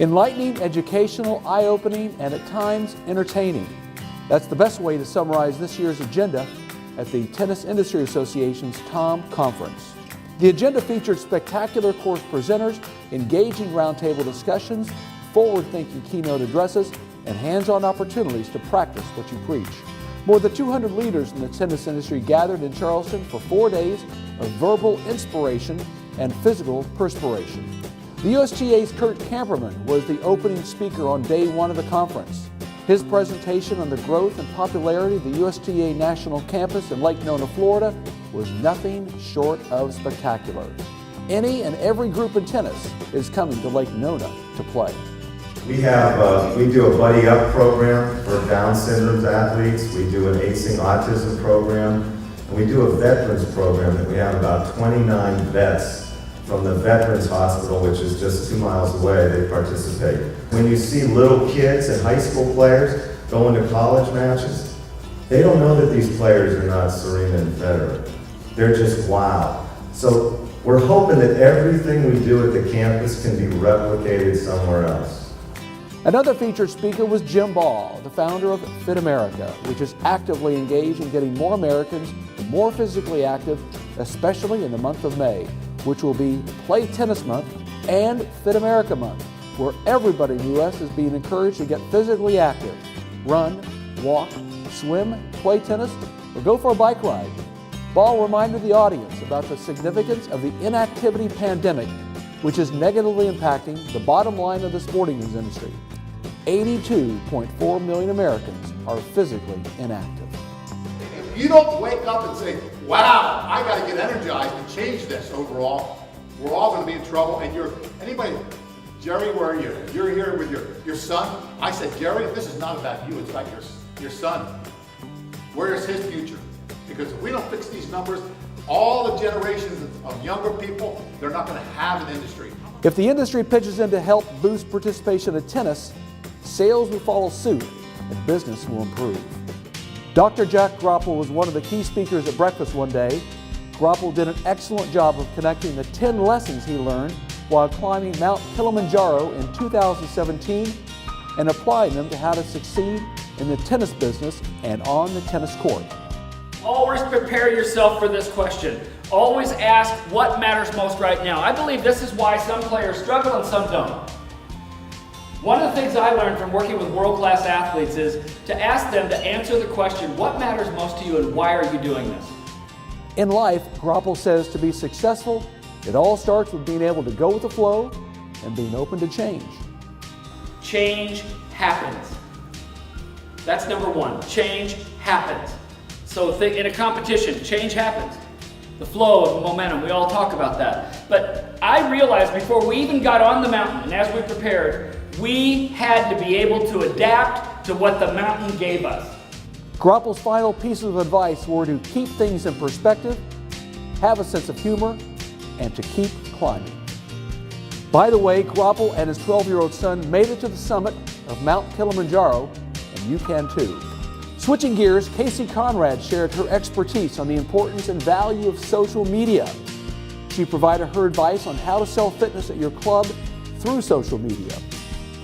Enlightening, educational, eye-opening, and at times entertaining. That's the best way to summarize this year's agenda at the Tennis Industry Association's TOM Conference. The agenda featured spectacular course presenters, engaging roundtable discussions, forward-thinking keynote addresses, and hands-on opportunities to practice what you preach. More than 200 leaders in the tennis industry gathered in Charleston for 4 days of verbal inspiration and physical perspiration. The USTA's Kurt Camperman was the opening speaker on day one of the conference. His presentation on the growth and popularity of the USTA National Campus in Lake Nona, Florida was nothing short of spectacular. Any and every group in tennis is coming to Lake Nona to play. We do a Buddy Up program for Down syndrome athletes. We do an Acing Autism program. And we do a veterans program that we have about 29 vets from the Veterans Hospital, which is just 2 miles away. They participate. When you see little kids and high school players going to college matches, they don't know that these players are not Serena and Federer. They're just wow. So we're hoping that everything we do at the campus can be replicated somewhere else. Another featured speaker was Jim Ball, the founder of Fit America, which is actively engaged in getting more Americans more physically active, especially in the month of May, which will be Play Tennis Month and Fit America Month, where everybody in the U.S. is being encouraged to get physically active. Run, walk, swim, play tennis, or go for a bike ride. Ball reminded the audience about the significance of the inactivity pandemic, which is negatively impacting the bottom line of the sporting industry. 82.4 million Americans are physically inactive. If you don't wake up and say, wow, I got to get energized and change this overall, we're all going to be in trouble. And anybody, Jerry, where are you? You're here with your son. I said, Jerry, this is not about you, it's about your son. Where is his future? Because if we don't fix these numbers, all the generations of younger people, they're not going to have an industry. If the industry pitches in to help boost participation in tennis, sales will follow suit and business will improve. Dr. Jack Groppel was one of the key speakers at breakfast one day. Groppel did an excellent job of connecting the 10 lessons he learned while climbing Mount Kilimanjaro in 2017 and applying them to how to succeed in the tennis business and on the tennis court. Always prepare yourself for this question. Always ask what matters most right now. I believe this is why some players struggle and some don't. One of the things I learned from working with world-class athletes is to ask them to answer the question, what matters most to you and why are you doing this? In life, Groppel says to be successful, it all starts with being able to go with the flow and being open to change. Change happens. That's number one. Change happens. So in a competition, change happens. The flow and momentum, we all talk about that. But I realized before we even got on the mountain and as we prepared, we had to be able to adapt to what the mountain gave us. Groppel's final pieces of advice were to keep things in perspective, have a sense of humor, and to keep climbing. By the way, Groppel and his 12-year-old son made it to the summit of Mount Kilimanjaro, and you can too. Switching gears, Casey Conrad shared her expertise on the importance and value of social media. She provided her advice on how to sell fitness at your club through social media.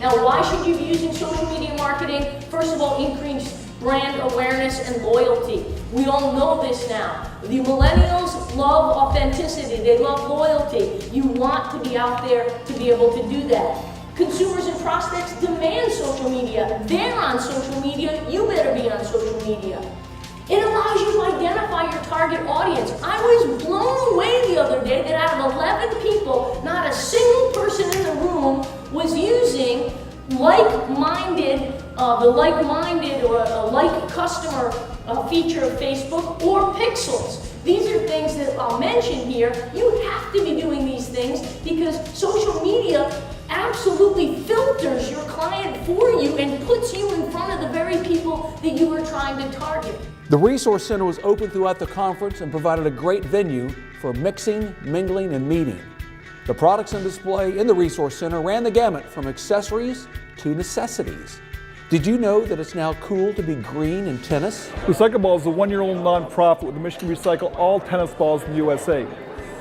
Now, why should you be using social media marketing? First of all, increase brand awareness and loyalty. We all know this now. The millennials love authenticity. They love loyalty. You want to be out there to be able to do that. Consumers and prospects demand social media. They're on social media. You better be on social media. It allows you to identify your target audience. I was blown away the other day that out of 11 people, not a single person in the room was using like-minded, the like-minded or a like customer feature of Facebook or pixels. These are things that I'll mention here. You have to be doing these things because social media absolutely filters your client for you and puts you in front of the very people that you are trying to target. The Resource Center was open throughout the conference and provided a great venue for mixing, mingling, and meeting. The products on display in the Resource Center ran the gamut from accessories to necessities. Did you know that it's now cool to be green in tennis? Recycle Ball is a one-year-old nonprofit with a mission to recycle all tennis balls in the USA.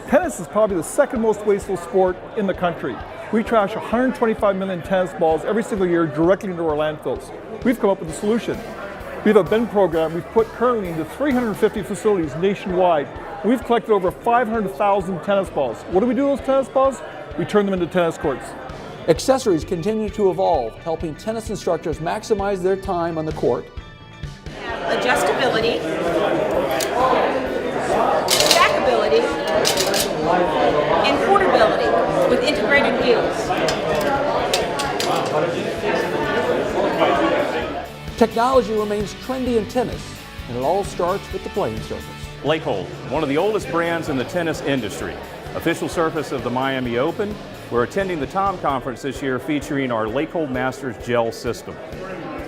Tennis is probably the second most wasteful sport in the country. We trash 125 million tennis balls every single year directly into our landfills. We've come up with a solution. We have a bin program we've put currently into 350 facilities nationwide. We've collected over 500,000 tennis balls. What do we do with those tennis balls? We turn them into tennis courts. Accessories continue to evolve, helping tennis instructors maximize their time on the court. Adjustability, stackability, and portability with integrated wheels. Technology remains trendy in tennis, and it all starts with the playing surface. Lakehold, one of the oldest brands in the tennis industry. Official surface of the Miami Open. We're attending the TOM Conference this year featuring our Lakehold Masters gel system.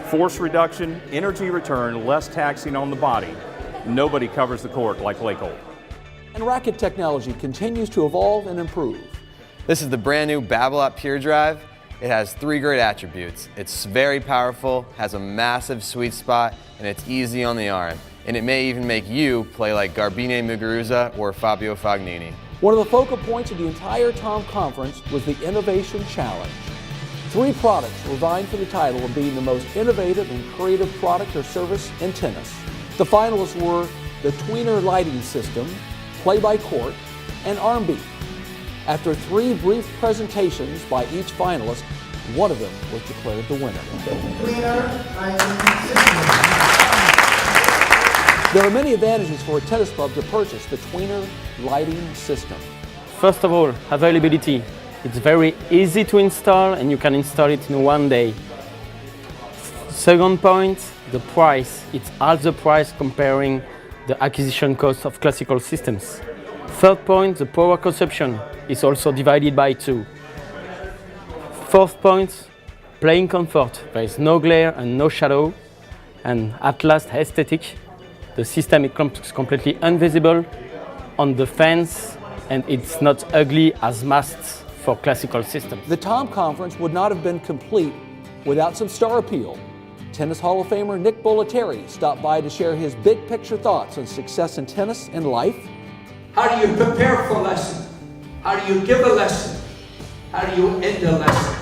Force reduction, energy return, less taxing on the body. Nobody covers the court like Lakehold. And racket technology continues to evolve and improve. This is the brand new Babolat Pure Drive. It has 3 great attributes. It's very powerful, has a massive sweet spot, and it's easy on the arm. And it may even make you play like Garbine Muguruza or Fabio Fognini. One of the focal points of the entire TOM Conference was the Innovation Challenge. 3 products were vying for the title of being the most innovative and creative product or service in tennis. The finalists were the Tweener lighting system, play-by-court, and arm beat. After 3 brief presentations by each finalist, one of them was declared the winner. There are many advantages for a tennis club to purchase the Tweener lighting system. First of all, availability. It's very easy to install and you can install it in one day. Second point, the price. It's half the price comparing the acquisition cost of classical systems. Third point, the power consumption is also divided by 2. Fourth point, playing comfort. There is no glare and no shadow. And at last, aesthetic. The system is completely invisible on the fans and it's not ugly as masts for classical systems. The TOM Conference would not have been complete without some star appeal. Tennis Hall of Famer Nick Bollettieri stopped by to share his big picture thoughts on success in tennis and life. How do you prepare for a lesson? How do you give a lesson? How do you end a lesson?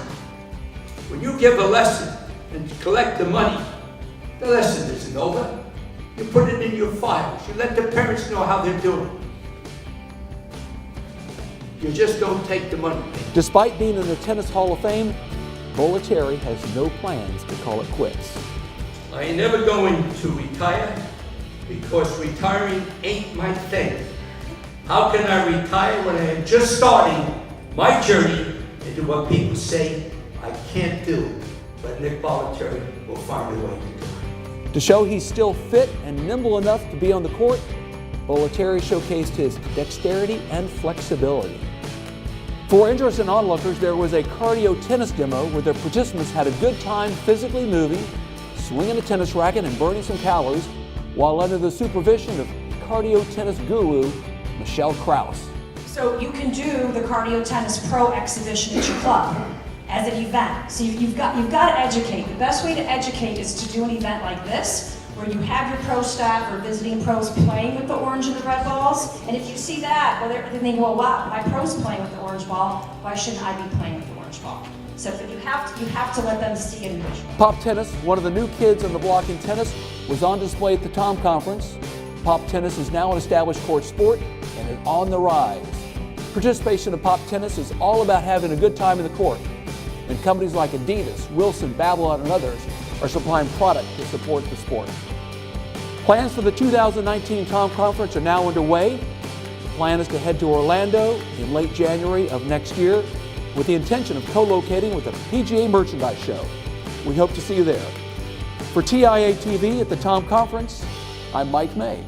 When you give a lesson and collect the money, the lesson isn't over. You put it in your files. You let the parents know how they're doing. You just don't take the money. Despite being in the Tennis Hall of Fame, Bollettieri has no plans to call it quits. I ain't never going to retire because retiring ain't my thing. How can I retire when I am just starting my journey into what people say I can't do? But Nick Bollettieri will find a way to do it. To show he's still fit and nimble enough to be on the court, Bollettieri showcased his dexterity and flexibility. For interested onlookers, there was a cardio tennis demo where the participants had a good time physically moving, swinging a tennis racket and burning some calories, while under the supervision of cardio tennis guru, Michelle Krause. So you can do the Cardio Tennis Pro exhibition at your club as an event. So you've got to educate. The best way to educate is to do an event like this, where you have your pro staff or visiting pros playing with the orange and the red balls. And if you see that, well, they're thinking, well, wow, my pro's playing with the orange ball. Why shouldn't I be playing with the orange ball? So you have to let them see it in visual. Pop Tennis, one of the new kids on the block in tennis, was on display at the TOM Conference. Pop Tennis is now an established court sport and is on the rise. Participation in Pop Tennis is all about having a good time in the court. And companies like Adidas, Wilson, Babolat, and others are supplying product to support the sport. Plans for the 2019 TOM Conference are now underway. The plan is to head to Orlando in late January of next year with the intention of co-locating with the PGA Merchandise Show. We hope to see you there. For TIA TV at the TOM Conference, I'm Mike May.